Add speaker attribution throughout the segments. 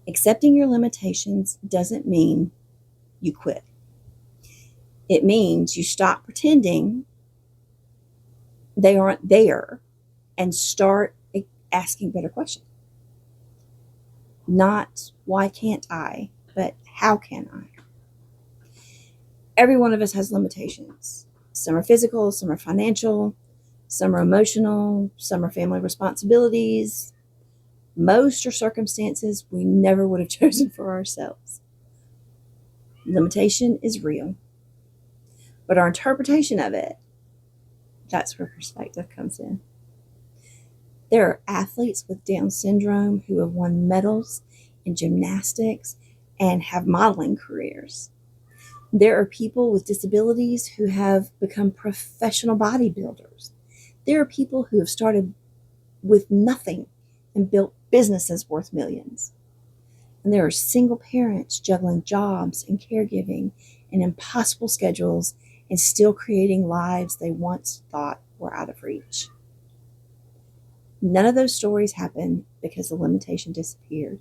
Speaker 1: Accepting your limitations doesn't mean you quit. It means you stop pretending they aren't there and start asking better questions. Not why can't I, but how can I? Every one of us has limitations. Some are physical, some are financial, some are emotional, some are family responsibilities. Most are circumstances we never would have chosen for ourselves. Limitation is real, but our interpretation of it, that's where perspective comes in. There are athletes with Down syndrome who have won medals in gymnastics and have modeling careers. There are people with disabilities who have become professional bodybuilders. There are people who have started with nothing and built businesses worth millions. And there are single parents juggling jobs and caregiving and impossible schedules and still creating lives they once thought were out of reach. None of those stories happened because the limitation disappeared.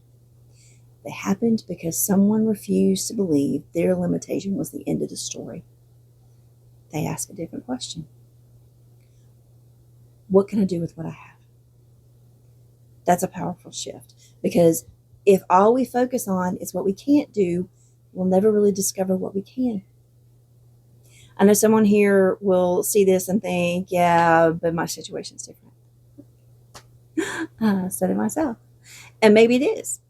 Speaker 1: They happened because someone refused to believe their limitation was the end of the story. They asked a different question. What can I do with what I have? That's a powerful shift, because if all we focus on is what we can't do, we'll never really discover what we can. I know someone here will see this and think, yeah, but my situation's different. So did myself. And maybe it is.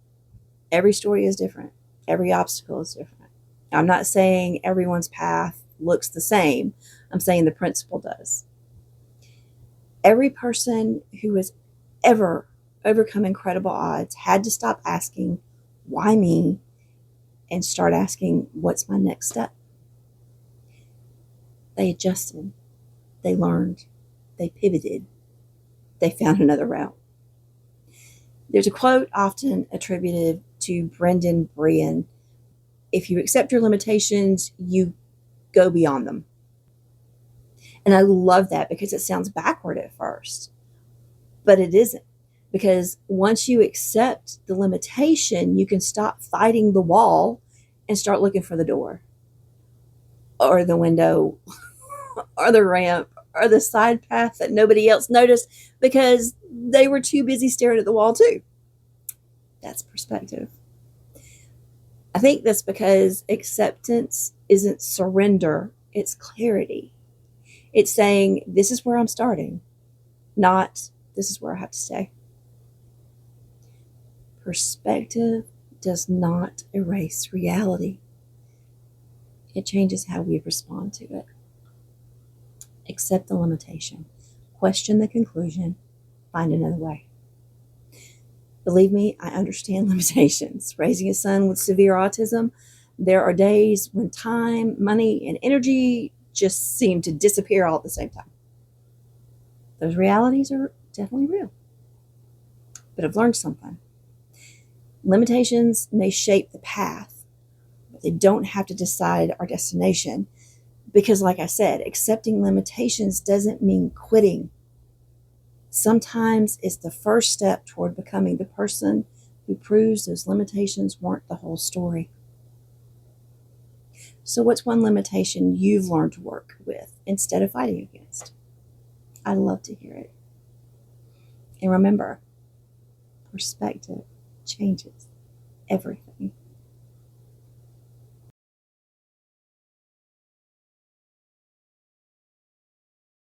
Speaker 1: Every story is different. Every obstacle is different. I'm not saying everyone's path looks the same. I'm saying the principle does. Every person who has ever overcome incredible odds had to stop asking, why me? And start asking, what's my next step? They adjusted. They learned. They pivoted. They found another route. There's a quote often attributed to Brendan Brian: if you accept your limitations, you go beyond them. And I love that because it sounds backward at first, but it isn't. Because once you accept the limitation, you can stop fighting the wall and start looking for the door or the window or the ramp or the side path that nobody else noticed because they were too busy staring at the wall, too. That's perspective. I think that's because acceptance isn't surrender, it's clarity. It's saying, this is where I'm starting, not this is where I have to stay. Perspective does not erase reality. It changes how we respond to it. Accept the limitation. Question the conclusion. Find another way. Believe me, I understand limitations. Raising a son with severe autism, there are days when time, money, and energy just seem to disappear all at the same time. Those realities are definitely real. But I've learned something. Limitations may shape the path, but they don't have to decide our destination. Because, like I said, accepting limitations doesn't mean quitting. Sometimes it's the first step toward becoming the person who proves those limitations weren't the whole story. So, what's one limitation you've learned to work with instead of fighting against? I'd love to hear it. And remember, perspective changes everything.